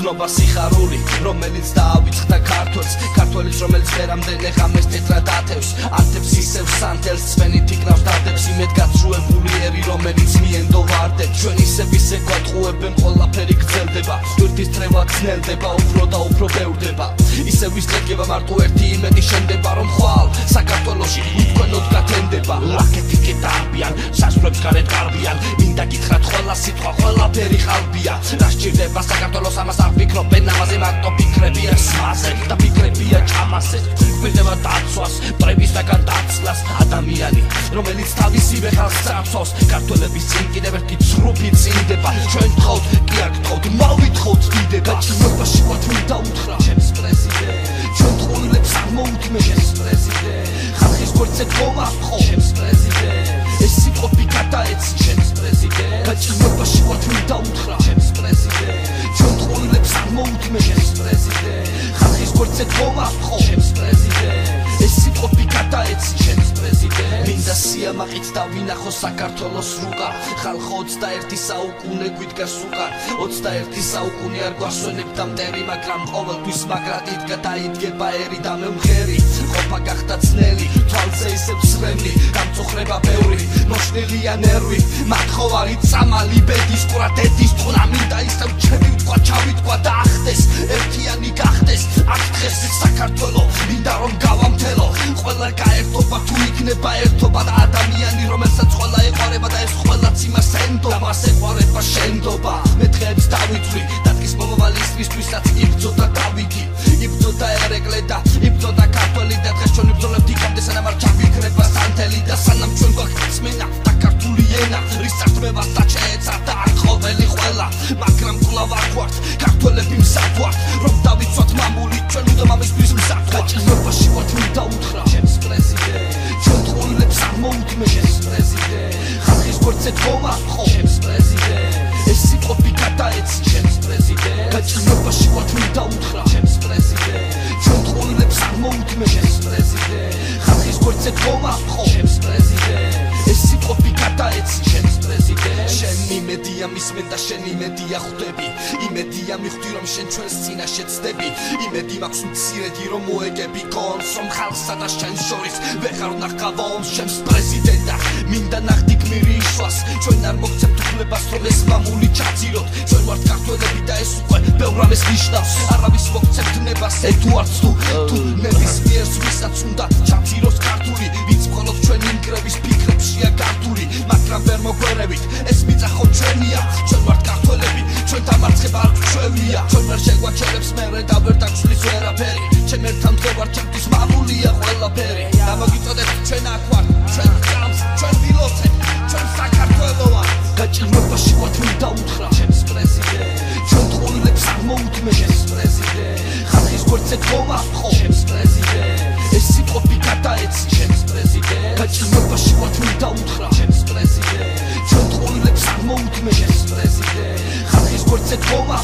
გრძნობა სიხარული რომელიც დაავიწყდა ქართველს ქართველის რომელიც ვერამდენე ღამეს თეთრად ათევს ათევს ისევ სანთელს წვენით იქნავს დადებს იმედ გაცრუებული ერი რომელიც მიენდო ვარდებს ჩვენ ისევ ისე გვატყუებენ ყველაფერი გრძელდება ვირთის წრევა ძნელდება უფრო და უფრო ბევრდება ისევ ისწრება მარტო ერთი იმედი შენდება რომ ხვალ საქართველოში თქვენოდ გათენდება ლაკეთი კეთარბიან სასწრებს გარეთ გარბიან მინდა გითხრათ ყველა სიტყვა ყველაფერი ხალბია რა სჭირდება საქართველოს ამას არ ფიქრობენ ამაზე მარტო ფიქრებია სმაზე და ფიქრებია ჩამასე გვირდება დაცვას მტრებისაგან დაცლას ადამიანი რომელიც თავისივე ხალხს წამსვავს ქართველების წინ კიდევ ერთი ცრუფი წინდება ჩვენ გთხოვთ კი არ გთხოვთ მოვითხოთ დიდება გაჩვენებაში ვართ მინდა უთხრა ჩემს პრეზიდენტ ჩვენ თხოვილებს არ მოუთმე ჩემს პრეზიდენტ ხალხის გვერდზე გომახო ჩემს პრეზიდენტ ეს სიტყვები გადაეცი ჩემს პრეზიდენტ გაჩვენებაში ვართ მინდა უთხრა ჩემს პრეზიდენტ ჩვენ თხოვილებს არ მოუთმე ჩემს პრეზიდენტ ხალხის გვერდზე გომახო ჩემს პრეზიდენტ ეს სიტყვები გადაეცი ჩემს პრეზიდენტ მინდა სიამაყით დავინახო საქართველოს რუკა ხალხო 21 საუკუნე გვიდგას უკან 21 საუკუნე არ გვასვენებდა მტერი მაგრამ ყოველთვის მაგრად იდგა დაიდგება ერი და მემღერი ყოფა გახდა ძნელი თვალზე ისევ ცრემლი დამწუხრება ბევრი მოშნელია ნერვი მათხოვარი წამალი ბედის ყურა დედის ყურა მინდა ისევ ჩემი ვთქვა ჩავიტყვა და ახდეს ერთიანი გახდეს აქ დღეს საქართველო მინდა რომ გავამთელო ყველა გაერთობა თუ იქნება ერთობა და ადამიანი რომელსაც ყველა ეყარება და ეს ყველაც იმას ენდობა მას ეყარება შენდობა მე დღეებს დავიწვი დადგის მომავალისთვისაც იბრძოდა დავიგი იბრძოდა ერეკლე და იბრძოდა ქართველი და დღეს ჩვენ ვიბრძოლებთ იქამდე სანამ არ ჩავიქრება სანთელი და სანამ ჩვენ გვაქვს წმენა და ქართული ენა რის წარწმევას და შეეცა და არ ყოველი ყველა მაგრამ კვლავ არ გვართ ქართველები მზად ვართ რომ დავიცვათ მამული ჩვენ უნდა მამისთვის მზად ვართ გაჭირვებაში ვართ მინდა უთხრა ჩემს პრეზიდენტ ჩვენ თხოვილებს არ მოუთმე ჩემს პრეზიდენტ ხალხის გვერდზე გომახო ჩემს პრეზიდენტ ეს სიტყვები გადაეცი ჩემს პრეზიდენტ გაჭირვებაში ვართ მინდა უთხრა ჩემს პრეზიდენტ ჩვენ თხოვილებს არ მოუთმე ჩემს პრეზიდენტ ხალხის გვერდზე გომახო ჩემს პრეზიდენტ ეს სიტყვები გადაეცი ჩემს პრეზიდენტ შენ იმედია მისმენ და შენ იმედია ხვდები იმედია მიხვდი რომ შენ ჩვენს წინაშე ცდები იმედი მაქვს მცირედი რომ მოეგები კონს რომ ხალხსა და შენ შორის ვეღარ ნახავ ომს ჩემს პრეზიდენტ და მინდა ნახდი გმირი იშვას ჩვენ არ მოგცემთ უფლებას რომ ეს მამული ჩაძიროთ ჩვენ ვართ ქართველები და ეს უკვე ბევრ რამეს ნიშნავს არავის მოგცემთ ნებას ედუარდს თუ ნებისმიერ ვისაც უნდა ჩაძიროს ქართული ვინც მხოლოდ ჩვენი ნგრევის ფიქრებშია გართული მაგრამ ვერ მოგვერევით ეს მიწა ხო ჩვენია ჩვენ ვართ ქართველები ჩვენ დამარცხება არ გვჩვევია ჩვენ ვერ შეგვაჩერებს მერე და ვერ დაგცვლის ვერაფერი ჩვენ ერთად მდგევარ ჩემთვის მამულია ყველაფერი და მოგიწოდეთ ჩვენ აქ ვართ ჩვენ გწამს ჩვენ ვილოცეთ ჩვენ საქართველო ვართ გაჭირვებაში ვართ მინდა უთხრა ჩემს პრეზიდენტ ჩვენ თხოვილებს არ მოუთმე ჩემს პრეზიდენტ ხალხის გვერდზე გომახო ჩემს პრეზიდენტ ეს სიტყვები გადაეცი ჩემს პრეზიდენტ გაჭირვებაში ვართ მინდა უთხრა ჩემს პრეზიდენტ ჩვენ თხოვილებს არ მოუთმე ჩემს პრეზიდენტ ხალხის გვერდზე გომახო